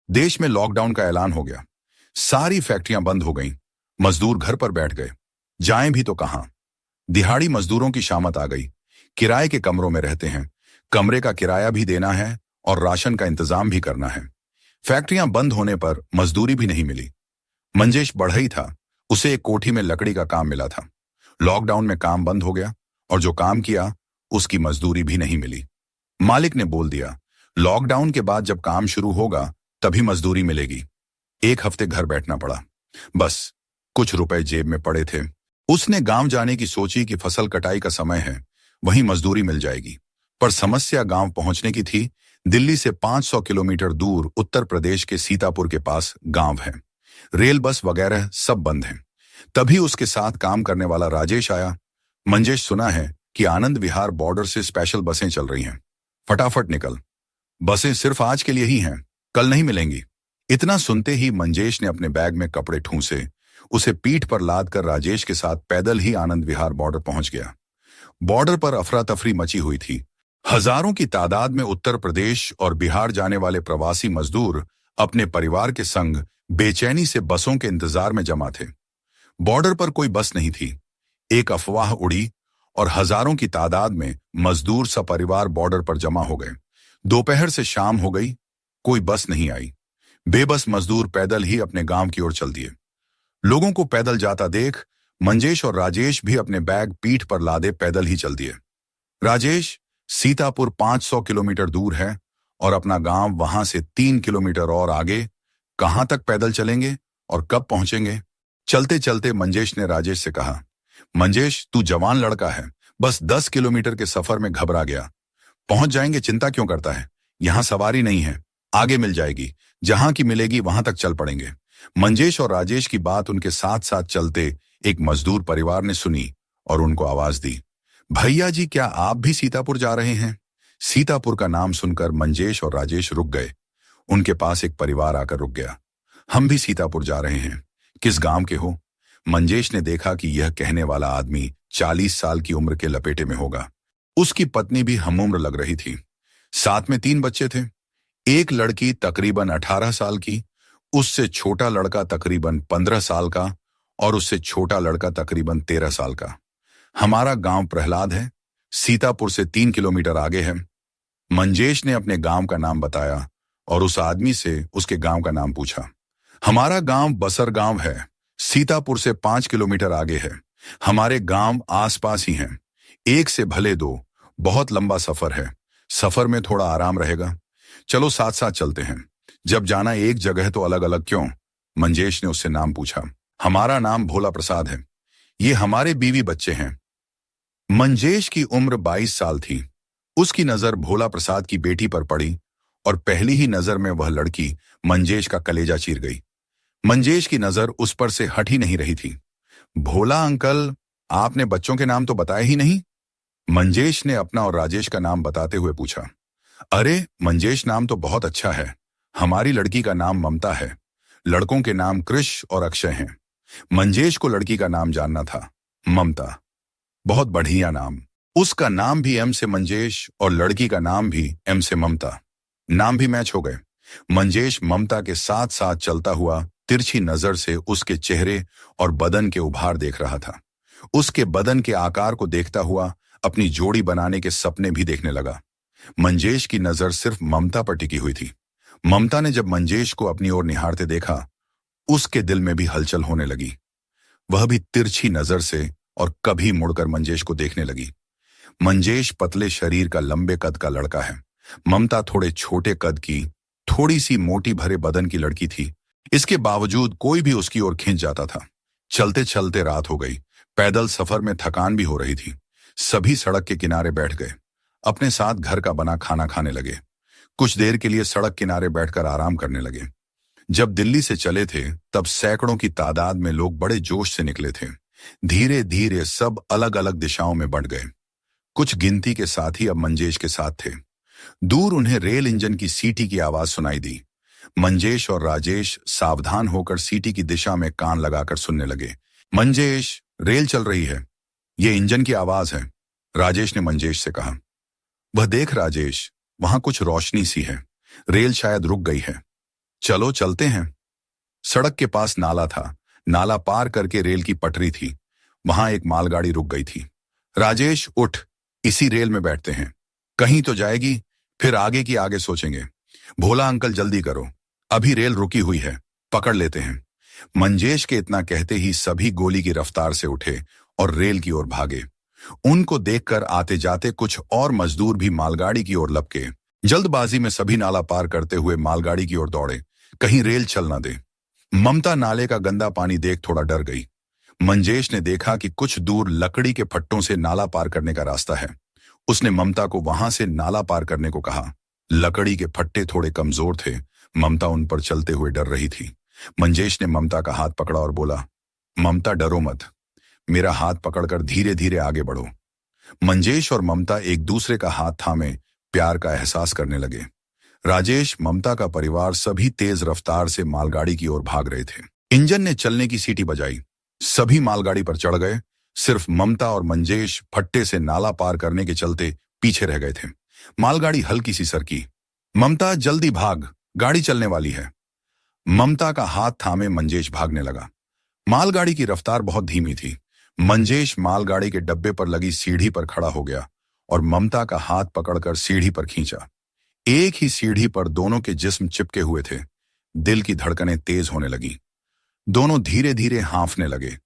देश में लॉकडाउन का ऐलान हो गया। सारी फैक्ट्रियां बंद हो गईं। मजदूर घर पर बैठ गए। जाएं भी तो कहां। दिहाड़ी मजदूरों की शामत आ गई। किराए के कमरों में रहते हैं। कमरे का किराया भी देना है और राशन का इंतजाम भी करना है। फैक्ट्रियां बंद होने पर मजदूरी भी नहीं मिली। मंजेश बढ़ई था। उसे एक कोठी में लकड़ी का काम मिला था। लॉकडाउन में काम बंद हो गया और जो काम किया उसकी मजदूरी भी नहीं मिली। मालिक ने बोल दिया, लॉकडाउन के बाद जब काम शुरू होगा तभी मजदूरी मिलेगी। एक हफ्ते घर बैठना पड़ा। बस कुछ रुपए जेब में पड़े थे। उसने गांव जाने की सोची कि फसल कटाई का समय है, वहीं मजदूरी मिल जाएगी। पर समस्या गांव पहुंचने की थी। दिल्ली से 500 किलोमीटर दूर उत्तर प्रदेश के सीतापुर के पास गांव है। रेल बस वगैरह सब बंद हैं। तभी उसके साथ काम करने वाला राजेश आया। मंजेश, सुना है कि आनंद विहार बॉर्डर से स्पेशल बसें चल रही हैं। फटाफट निकल। बसें सिर्फ आज के लिए ही हैं, कल नहीं मिलेंगी। इतना सुनते ही मंजेश ने अपने बैग में कपड़े ठूंसे। उसे पीठ पर लाद कर राजेश के साथ पैदल ही आनंद विहार बॉर्डर पहुंच गया। बॉर्डर पर अफरा तफरी मची हुई थी। हजारों की तादाद में उत्तर प्रदेश और बिहार जाने वाले प्रवासी मजदूर अपने परिवार के संग बेचैनी से बसों के इंतजार में जमा थे। बॉर्डर पर कोई बस नहीं थी। एक अफवाह उड़ी और हजारों की तादाद में मजदूर सपरिवार बॉर्डर पर जमा हो गए। दोपहर से शाम हो गई, कोई बस नहीं आई। बेबस मजदूर पैदल ही अपने गांव की ओर चल दिए। लोगों को पैदल जाता देख मंजेश और राजेश भी अपने बैग पीठ पर लादे पैदल ही चल दिए। राजेश, सीतापुर 500 किलोमीटर दूर है और अपना गांव वहां से 3 किलोमीटर और आगे। कहां तक पैदल चलेंगे और कब पहुंचेंगे? चलते चलते मंजेश ने राजेश से कहा, मंजेश, तू जवान लड़का है, बस 10 किलोमीटर के सफर में घबरा गया। पहुंच जाएंगे, चिंता क्यों करता है? यहां सवारी नहीं है, आगे मिल जाएगी। जहां की मिलेगी वहां तक चल पड़ेंगे। मंजेश और राजेश की बात उनके साथ साथ चलते एक मजदूर परिवार ने सुनी और उनको आवाज दी, भैया जी, क्या आप भी सीतापुर जा रहे हैं? सीतापुर का नाम सुनकर मंजेश और राजेश रुक गए। उनके पास एक परिवार आकर रुक गया। हम भी सीतापुर जा रहे हैं। किस गांव के हो? मंजेश ने देखा कि यह कहने वाला आदमी 40 साल की उम्र के लपेटे में होगा। उसकी पत्नी भी हमउम्र लग रही थी। साथ में 3 बच्चे थे। एक लड़की तकरीबन 18 साल की, उससे छोटा लड़का तकरीबन 15 साल का और उससे छोटा लड़का तकरीबन 13 साल का। हमारा गांव प्रहलाद है, सीतापुर से 3 किलोमीटर आगे है। मंजेश ने अपने गांव का नाम बताया और उस आदमी से उसके गांव का नाम पूछा। हमारा गांव बसर गांव है, सीतापुर से 5 किलोमीटर आगे है। हमारे गांव आसपास ही हैं। एक से भले 2, बहुत लंबा सफर है। सफर में थोड़ा आराम रहेगा। चलो साथ साथ चलते हैं। जब जाना एक जगह तो अलग अलग क्यों? मंजेश ने उससे नाम पूछा। हमारा नाम भोला प्रसाद है, ये हमारे बीवी बच्चे हैं। मंजेश की उम्र 22 साल थी। उसकी नजर भोला प्रसाद की बेटी पर पड़ी और पहली ही नजर में वह लड़की मंजेश का कलेजा चीर गई। मंजेश की नजर उस पर से हट ही नहीं रही थी। भोला अंकल, आपने बच्चों के नाम तो बताए ही नहीं? मंजेश ने अपना और राजेश का नाम बताते हुए पूछा। अरे मंजेश, नाम तो बहुत अच्छा है। हमारी लड़की का नाम ममता है। लड़कों के नाम कृष और अक्षय हैं। मंजेश को लड़की का नाम जानना था, ममता। बहुत बढ़िया नाम। उसका नाम भी एम से मंजेश और लड़की का नाम भी एम से ममता। नाम भी मैच हो गए। मंजेश ममता के साथ साथ चलता हुआ तिरछी नजर से उसके चेहरे और बदन के उभार देख रहा था। उसके बदन के आकार को देखता हुआ अपनी जोड़ी बनाने के सपने भी देखने लगा। मंजेश की नजर सिर्फ ममता पर टिकी हुई थी। ममता ने जब मंजेश को अपनी ओर निहारते देखा, उसके दिल में भी हलचल होने लगी। वह भी तिरछी नजर से और कभी मुड़कर मंजेश को देखने लगी। मंजेश पतले शरीर का, लंबे कद का लड़का है। ममता थोड़े छोटे कद की, थोड़ी सी मोटी भरे बदन की लड़की थी। इसके बावजूद कोई भी उसकी ओर खींच जाता था। चलते चलते रात हो गई। पैदल सफर में थकान भी हो रही थी। सभी सड़क के किनारे बैठ गए। अपने साथ घर का बना खाना खाने लगे। कुछ देर के लिए सड़क किनारे बैठकर आराम करने लगे। जब दिल्ली से चले थे तब सैकड़ों की तादाद में लोग बड़े जोश से निकले थे। धीरे धीरे सब अलग अलग दिशाओं में बढ़ गए। कुछ गिनती के साथी अब मंजेश के साथ थे। दूर उन्हें रेल इंजन की सीटी की आवाज सुनाई दी। मंजेश और राजेश सावधान होकर सीटी की दिशा में कान लगाकर सुनने लगे। मंजेश, रेल चल रही है, ये इंजन की आवाज है, राजेश ने मंजेश से कहा। वह देख राजेश, वहां कुछ रोशनी सी है। रेल शायद रुक गई है। चलो चलते हैं। सड़क के पास नाला था। नाला पार करके रेल की पटरी थी। वहां एक मालगाड़ी रुक गई थी। राजेश उठ, इसी रेल में बैठते हैं। कहीं तो जाएगी, फिर आगे की आगे सोचेंगे। भोला अंकल जल्दी करो, अभी रेल रुकी हुई है, पकड़ लेते हैं। मंजेश के इतना कहते ही सभी गोली की रफ्तार से उठे और रेल की ओर भागे। उनको देखकर आते जाते कुछ और मजदूर भी मालगाड़ी की ओर लपके। जल्दबाजी में सभी नाला पार करते हुए मालगाड़ी की ओर दौड़े, कहीं रेल चल न दे। ममता नाले का गंदा पानी देख थोड़ा डर गई। मंजेश ने देखा कि कुछ दूर लकड़ी के फट्टों से नाला पार करने का रास्ता है। उसने ममता को वहां से नाला पार करने को कहा। लकड़ी के फट्टे थोड़े कमजोर थे। ममता उन पर चलते हुए डर रही थी। मंजेश ने ममता का हाथ पकड़ा और बोला, ममता डरो मत, मेरा हाथ पकड़कर धीरे धीरे आगे बढ़ो। मंजेश और ममता एक दूसरे का हाथ थामे प्यार का एहसास करने लगे। राजेश, ममता का परिवार सभी तेज रफ्तार से मालगाड़ी की ओर भाग रहे थे। इंजन ने चलने की सीटी बजाई। सभी मालगाड़ी पर चढ़ गए। सिर्फ ममता और मंजेश फट्टे से नाला पार करने के चलते पीछे रह गए थे। मालगाड़ी हल्की सी सरकी। ममता जल्दी भाग, गाड़ी चलने वाली है। ममता का हाथ थामे मंजेश भागने लगा। मालगाड़ी की रफ्तार बहुत धीमी थी। मंजेश मालगाड़ी के डब्बे पर लगी सीढ़ी पर खड़ा हो गया और ममता का हाथ पकड़कर सीढ़ी पर खींचा। एक ही सीढ़ी पर दोनों के जिस्म चिपके हुए थे। दिल की धड़कनें तेज होने लगी। दोनों धीरे धीरे हांफने लगे।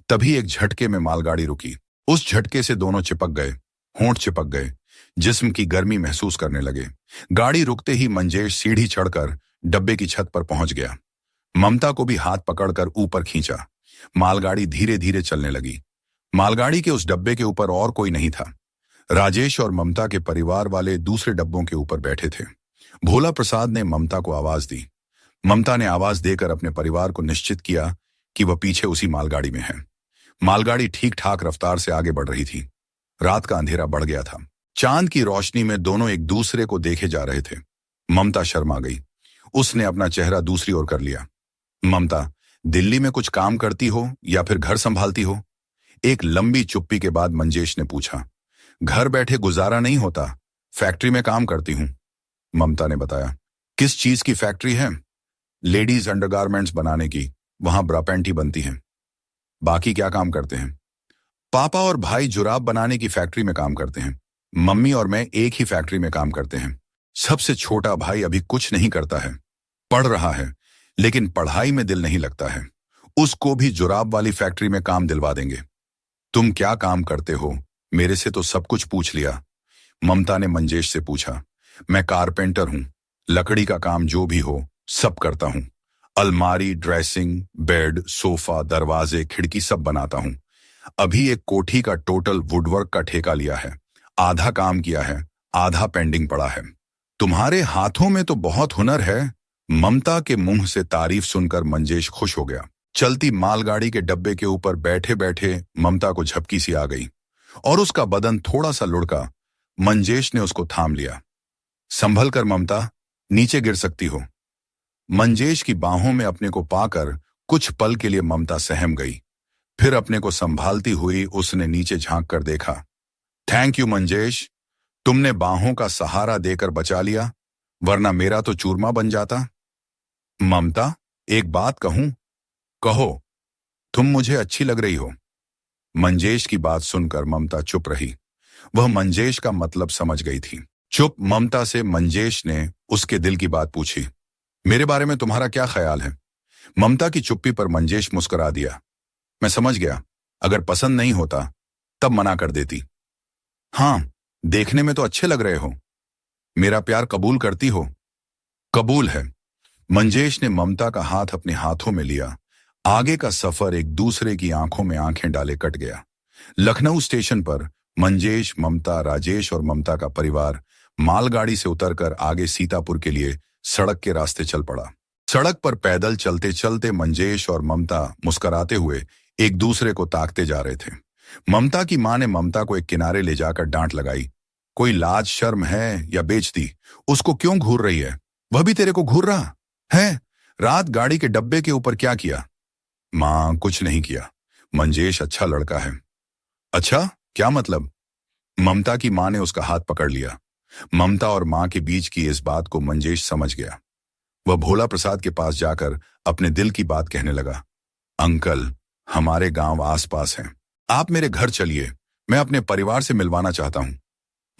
तभी एक झटके में मालगाड़ी रुकी। उस झटके से दोनों चिपक गए, होंठ चिपक गए, जिस्म की गर्मी महसूस करने लगे। गाड़ी रुकते ही मंजेश सीढ़ी चढ़कर डब्बे की छत पर पहुंच गया। ममता को भी हाथ पकड़कर ऊपर खींचा। मालगाड़ी धीरे धीरे चलने लगी। मालगाड़ी के उस डब्बे के ऊपर और कोई नहीं था। राजेश और ममता के परिवार वाले दूसरे डब्बों के ऊपर बैठे थे। भोला प्रसाद ने ममता को आवाज दी। ममता ने आवाज देकर अपने परिवार को निश्चित किया कि वह पीछे उसी मालगाड़ी में है। मालगाड़ी ठीक ठाक रफ्तार से आगे बढ़ रही थी। रात का अंधेरा बढ़ गया था। चांद की रोशनी में दोनों एक दूसरे को देखे जा रहे थे। ममता शर्मा गई। उसने अपना चेहरा दूसरी ओर कर लिया। ममता, दिल्ली में कुछ काम करती हो या फिर घर संभालती हो? एक लंबी चुप्पी के बाद मंजेश ने पूछा। घर बैठे गुजारा नहीं होता, फैक्ट्री में काम करती हूं, ममता ने बताया। किस चीज की फैक्ट्री है? लेडीज अंडरगारमेंट्स बनाने की, वहां ब्रा पैंटी बनती हैं। बाकी क्या काम करते हैं? पापा और भाई जुराब बनाने की फैक्ट्री में काम करते हैं। मम्मी और मैं एक ही फैक्ट्री में काम करते हैं। सबसे छोटा भाई अभी कुछ नहीं करता है, पढ़ रहा है, लेकिन पढ़ाई में दिल नहीं लगता है। उसको भी जुराब वाली फैक्ट्री में काम दिलवा देंगे। तुम क्या काम करते हो? मेरे से तो सब कुछ पूछ लिया, ममता ने मंजेश से पूछा। मैं कारपेंटर हूं, लकड़ी का काम जो भी हो सब करता हूं। अलमारी, ड्रेसिंग, बेड, सोफा, दरवाजे, खिड़की सब बनाता हूं। अभी एक कोठी का टोटल वुडवर्क का ठेका लिया है। आधा काम किया है, आधा पेंडिंग पड़ा है। तुम्हारे हाथों में तो बहुत हुनर है। ममता के मुंह से तारीफ सुनकर मंजेश खुश हो गया। चलती मालगाड़ी के डब्बे के ऊपर बैठे बैठे ममता को झपकी सी आ गई और उसका बदन थोड़ा सा लुढ़का। मंजेश ने उसको थाम लिया। संभल कर ममता, नीचे गिर सकती हो। मंजेश की बाहों में अपने को पाकर कुछ पल के लिए ममता सहम गई। फिर अपने को संभालती हुई उसने नीचे झांक कर देखा। थैंक यू मंजेश, तुमने बाहों का सहारा देकर बचा लिया, वरना मेरा तो चूरमा बन जाता। ममता, एक बात कहूं? कहो। तुम मुझे अच्छी लग रही हो। मंजेश की बात सुनकर ममता चुप रही। वह मंजेश का मतलब समझ गई थी। चुप ममता से मंजेश ने उसके दिल की बात पूछी। मेरे बारे में तुम्हारा क्या ख्याल है? ममता की चुप्पी पर मंजेश मुस्कुरा दिया। मैं समझ गया, अगर पसंद नहीं होता तब मना कर देती। हाँ, देखने में तो अच्छे लग रहे हो। मेरा प्यार कबूल करती हो? कबूल है। मंजेश ने ममता का हाथ अपने हाथों में लिया। आगे का सफर एक दूसरे की आंखों में आंखें डाले कट गया। लखनऊ स्टेशन पर मंजेश, ममता, राजेश और ममता का परिवार मालगाड़ी से उतरकर आगे सीतापुर के लिए सड़क के रास्ते चल पड़ा। सड़क पर पैदल चलते चलते मंजेश और ममता मुस्कुराते हुए एक दूसरे को ताकते जा रहे थे। ममता की मां ने ममता को एक किनारे ले जाकर डांट लगाई। कोई लाज शर्म है या बेइज्जती? उसको क्यों घूर रही है? वह भी तेरे को घूर रहा है? रात गाड़ी के डब्बे के ऊपर क्या किया? मां, कुछ नहीं किया। मंजेश अच्छा लड़का है। अच्छा, क्या मतलब? ममता की मां ने उसका हाथ पकड़ लिया। ममता और मां के बीच की इस बात को मंजेश समझ गया। वह भोला प्रसाद के पास जाकर अपने दिल की बात कहने लगा। अंकल, हमारे गांव आसपास हैं, आप मेरे घर चलिए, मैं अपने परिवार से मिलवाना चाहता हूं।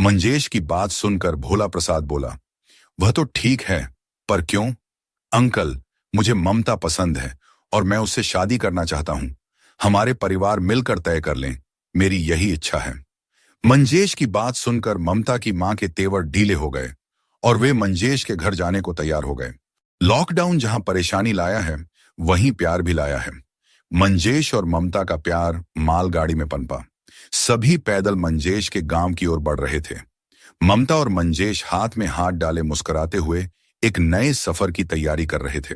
मंजेश की बात सुनकर भोला प्रसाद बोला, वह तो ठीक है, पर क्यों? अंकल, मुझे ममता पसंद है और मैं उससे शादी करना चाहता हूं। हमारे परिवार मिलकर तय कर लें, मेरी यही इच्छा है। मंजेश की बात सुनकर ममता की मां के तेवर ढीले हो गए और वे मंजेश के घर जाने को तैयार हो गए। लॉकडाउन जहां परेशानी लाया है, वहीं प्यार भी लाया है। मंजेश और ममता का प्यार मालगाड़ी में पनपा। सभी पैदल मंजेश के गांव की ओर बढ़ रहे थे। ममता और मंजेश हाथ में हाथ डाले मुस्कुराते हुए एक नए सफर की तैयारी कर रहे थे।